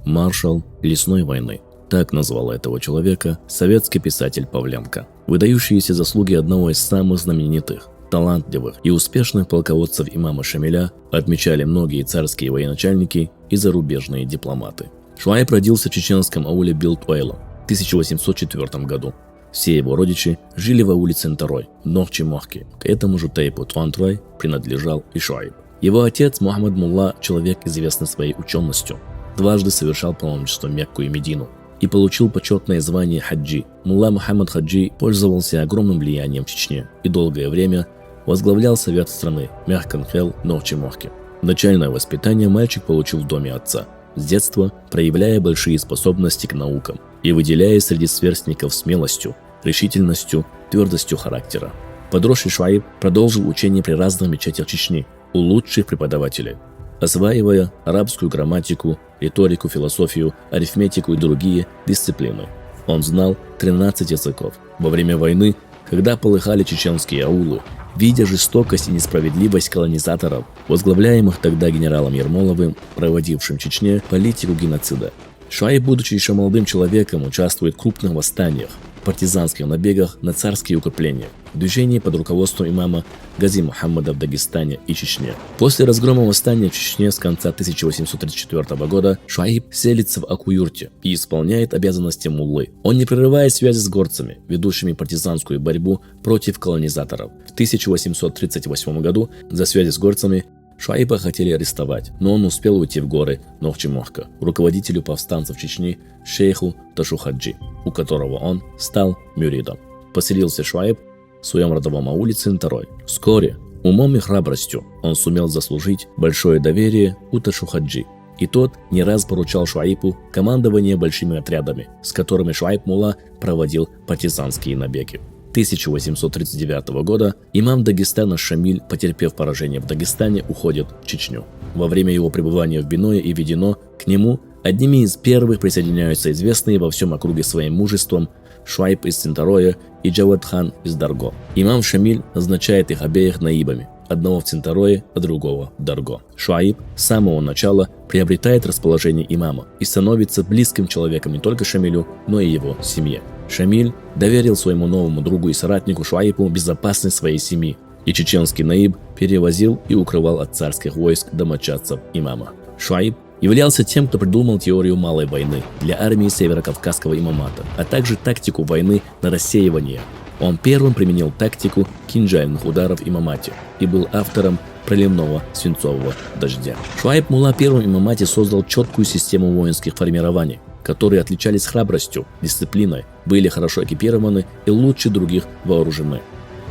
маршал лесной войны. Так назвал этого человека советский писатель Павленко. Выдающиеся заслуги одного из самых знаменитых, талантливых и успешных полководцев имама Шамиля отмечали многие царские военачальники и зарубежные дипломаты. Шуайб родился в чеченском ауле Билтуэйло в 1804 году. Все его родичи жили в ауле Центрой, Нохчи-Мохки. К этому же тейпу Туантрой принадлежал и Шуайб. Его отец Мухаммад Мулла, человек, известный своей ученостью, дважды совершал паломничество в Мекку и Медину и получил почетное звание хаджи. Мулла Мухаммад Хаджи пользовался огромным влиянием в Чечне и долгое время возглавлял совет страны Мяхканхел Нохчи-Мохки. Начальное воспитание мальчик получил в доме отца, с детства проявляя большие способности к наукам и выделяясь среди сверстников смелостью, решительностью, твердостью характера. Подросший Шуайб продолжил учение при разных мечетях Чечни у лучших преподавателей, осваивая арабскую грамматику, риторику, философию, арифметику и другие дисциплины. Он знал 13 языков. Во время войны, когда полыхали чеченские аулы, видя жестокость и несправедливость колонизаторов, возглавляемых тогда генералом Ермоловым, проводившим в Чечне политику геноцида, Шуайб, будучи еще молодым человеком, участвует в крупных восстаниях, партизанских набегах на царские укрепления, в движении под руководством имама Гази Мухаммада в Дагестане и Чечне. После разгрома восстания в Чечне с конца 1834 года Шуайб селится в Аку-Юрте и исполняет обязанности муллы. Он не прерывает связи с горцами, ведущими партизанскую борьбу против колонизаторов. В 1838 году за связи с горцами Шуайба хотели арестовать, но он успел уйти в горы Нохчи-Мохка, руководителю повстанцев Чечни шейху Ташухаджи, у которого он стал мюридом. Поселился Шуайб в своем родовом ауле Цинтарой. Вскоре, умом и храбростью, он сумел заслужить большое доверие у Ташухаджи, и тот не раз поручал Шуайбу командование большими отрядами, с которыми Шуайб Мулла проводил партизанские набеги. 1839 года имам Дагестана Шамиль, потерпев поражение в Дагестане, уходит в Чечню. Во время его пребывания в Биное и Ведено к нему одними из первых присоединяются известные во всем округе своим мужеством Шуайб из Цинтароя и Джавад-хан из Дарго. Имам Шамиль назначает их обеих наибами, одного в Цинтарое, а другого в Дарго. Шуайб с самого начала приобретает расположение имама и становится близким человеком не только Шамилю, но и его семье. Шамиль доверил своему новому другу и соратнику Шуайбу безопасность своей семьи, и чеченский наиб перевозил и укрывал от царских войск домочадцев имама. Шуайб являлся тем, кто придумал теорию малой войны для армии Северокавказского имамата, а также тактику войны на рассеивание. Он первым применил тактику кинжальных ударов в имамате и был автором проливного свинцового дождя. Шуайб Мулла первым в имамате создал четкую систему воинских формирований, которые отличались храбростью, дисциплиной, были хорошо экипированы и лучше других вооружены.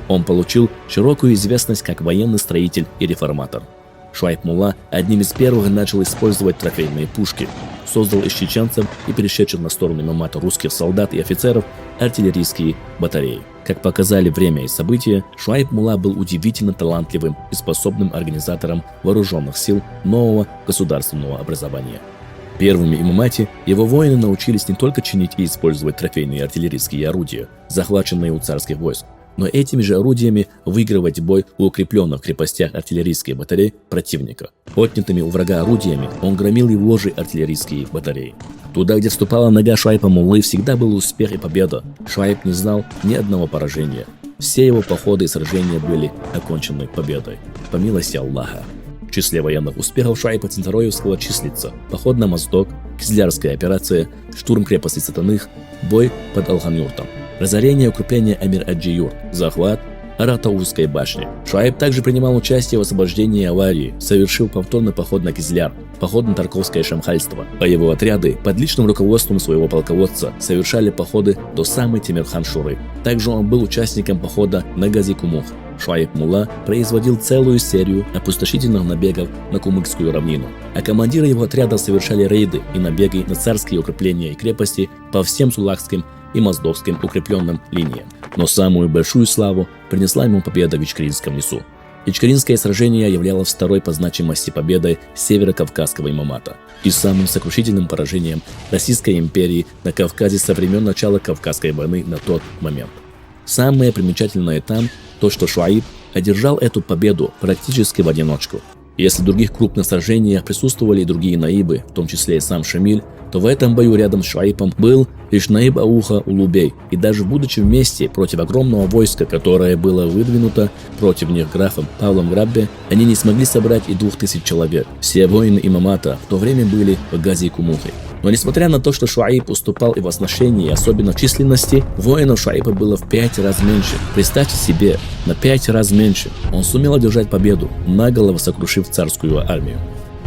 Он получил широкую известность как военный строитель и реформатор. Шуайб Мулла одним из первых начал использовать трофейные пушки, создал из чеченцев и перешедших на сторону имамата русских солдат и офицеров артиллерийские батареи. Как показали время и события, Шуайб Мулла был удивительно талантливым и способным организатором вооруженных сил нового государственного образования. Первыми в имамате его воины научились не только чинить и использовать трофейные артиллерийские орудия, захваченные у царских войск, но этими же орудиями выигрывать бой у укрепленных в крепостях артиллерийских батарей противника. Отнятыми у врага орудиями он громил его же артиллерийские батареи. Туда, где ступала нога Шуайба Муллы, всегда был успех и победа. Шуайб не знал ни одного поражения. Все его походы и сражения были окончены победой, по милости Аллаха. В числе военных успехов Шуайба Цинтароевского числится поход на Моздок, Кизлярская операция, штурм крепости Сатаных, бой под Алхан-Юртом, разорение укрепления Амир-Аджи-Юрт, захват Аратаурской башни. Шуайб также принимал участие в освобождении аварии, совершил повторный поход на Кизляр, поход на Тарковское шамхальство, а его отряды под личным руководством своего полководца совершали походы до самой Темирхан-Шуры. Также он был участником похода на Гази-Кумух. Шуайб Мулла производил целую серию опустошительных набегов на Кумыкскую равнину, а командиры его отряда совершали рейды и набеги на царские укрепления и крепости по всем Сулахским и Моздокским укрепленным линиям. Но самую большую славу принесла ему победа в Ичкеринском лесу. Ичкеринское сражение являлось второй по значимости победой Северокавказского имамата и самым сокрушительным поражением Российской империи на Кавказе со времен начала Кавказской войны на тот момент. Самое примечательное там то, что Шуайб одержал эту победу практически в одиночку. Если в других крупных сражениях присутствовали и другие наибы, в том числе и сам Шамиль, то в этом бою рядом с Шуайбом был лишь наиб Ауха Улубей, и даже будучи вместе против огромного войска, которое было выдвинуто против них графом Павлом Граббе, они не смогли собрать и 2000 человек. Все воины имамата в то время были в Гази и Кумухе. Но несмотря на то, что Шуайб уступал и в оснащении, и особенно в численности, воинов Шуайба было в 5 раз меньше. Представьте себе, на 5 раз меньше. Он сумел одержать победу, наголо сокрушив царскую армию.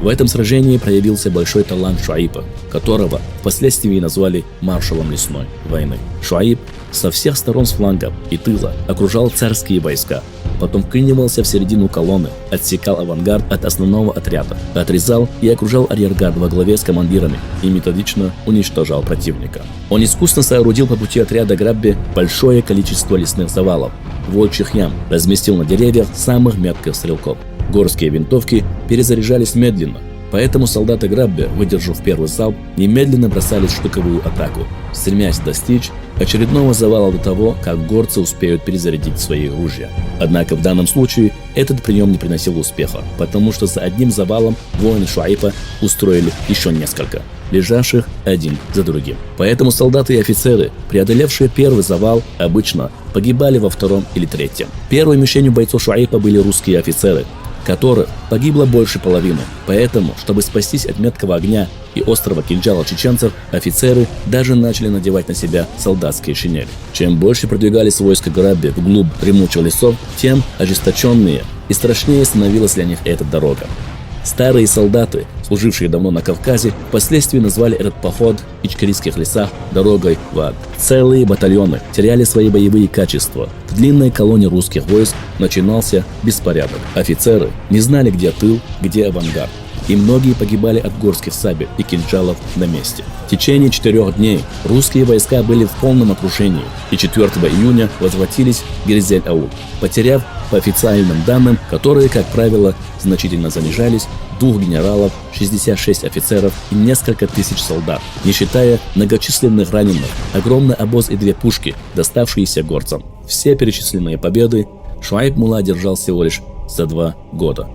В этом сражении проявился большой талант Шуайба, которого впоследствии назвали маршалом лесной войны. Шуайб со всех сторон с флангов и тыла окружал царские войска, потом вклинивался в середину колонны, отсекал авангард от основного отряда, отрезал и окружал арьергард во главе с командирами и методично уничтожал противника. Он искусно соорудил по пути отряда Граббе большое количество лесных завалов, волчьих ям, разместил на деревьях самых метких стрелков. Горские винтовки перезаряжались медленно, поэтому солдаты Граббе, выдержав первый залп, немедленно бросались в штыковую атаку, стремясь достичь очередного завала до того, как горцы успеют перезарядить свои ружья. Однако в данном случае этот прием не приносил успеха, потому что за одним завалом воины Шуайба устроили еще несколько, лежавших один за другим. Поэтому солдаты и офицеры, преодолевшие первый завал, обычно погибали во втором или третьем. Первой мишенью бойцов Шуайба были русские офицеры, которых погибло больше половины. Поэтому, чтобы спастись от меткого огня и острого кинжала чеченцев, офицеры даже начали надевать на себя солдатские шинели. Чем больше продвигались войска Граббе вглубь дремучих лесов, тем ожесточеннее и страшнее становилась для них эта дорога. Старые солдаты, служившие давно на Кавказе, впоследствии назвали этот поход в ичкерийских лесах дорогой в ад. Целые батальоны теряли свои боевые качества. В длинной колонне русских войск начинался беспорядок. Офицеры не знали, где тыл, где авангард. И многие погибали от горских сабель и кинжалов на месте. В течение 4 дней русские войска были в полном окружении и 4 июня возвратились в Герзель-Аул, потеряв, по официальным данным, которые, как правило, значительно занижались, 2 генералов, 66 офицеров и несколько тысяч солдат, не считая многочисленных раненых, огромный обоз и 2 пушки, доставшиеся горцам. Все перечисленные победы Шуайб Мулла одержал всего лишь за 2 года.